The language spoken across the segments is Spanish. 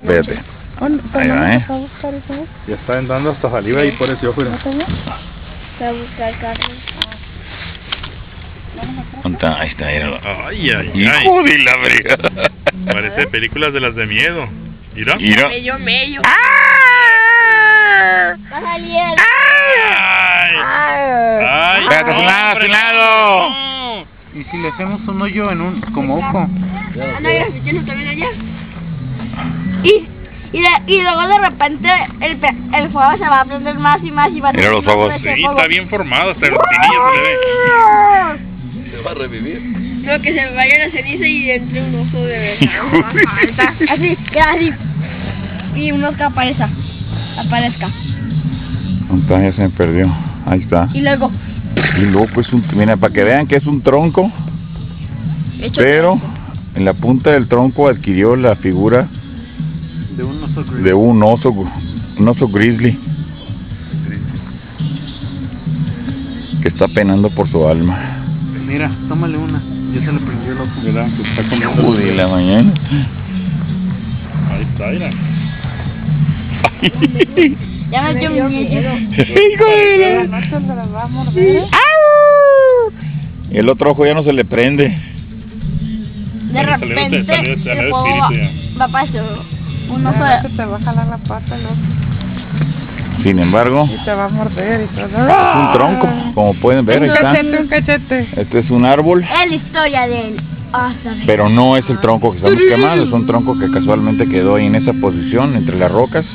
Espérate. Ahí va, Ya está entrando hasta saliva y por eso fuera. Voy a buscar carne. Ahí está, míralo. Ay, ay, ay. Hijo de la brega. Parece películas de las de miedo. Mira. Mira. Mello. ¡Ah! Va a salir. Ay. Ay. Espérate, No, a hombre, su lado. no. ¿Y si le hacemos un hoyo en un como ojo? Ah, no, ya se también allá. Y luego de repente el fuego se va a prender más y más y va a Mira los más ojos. de ese Sí, fuego. está bien formado, hasta los pinillos se le ve. Se va a revivir. Creo que se vaya la ceniza y entre un ojo de verdad. Hijo de- Así, queda así. Y un ojo que aparezca. Ya se me perdió. Ahí está. Y luego, Y luego pues mira, para que vean que es un tronco, hecho pero en la punta del tronco adquirió la figura De un oso gris. de un oso grizzly que está penando por su alma. Mira, tómale una. Ya se le prendió el ojo. Mira, se está comiendo. Hijo de la mañana. Ahí está, mira. ya me dio miedo. Hijo de la... El otro ojo ya no se le prende. De Salió repente salió el fuego espíritu va a pasar un ojo de... Te va a jalar la pata, ¿no? Sin embargo, Y te va a morder y todo. es un tronco, como pueden ver, ahí está. Un cachete. Este es un árbol, Es la historia de él. pero no es el tronco que estamos quemando, es un tronco que casualmente quedó ahí en esa posición, entre las rocas.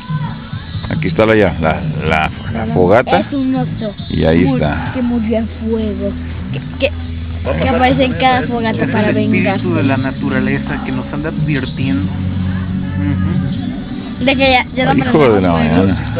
Aquí está la fogata, Es un oso. y ahí está. Que murió en fuego. Que aparece en cada fogata Es para el vengarse. espíritu de la naturaleza que nos anda advirtiendo. De que ya no me Hijo de la mañana.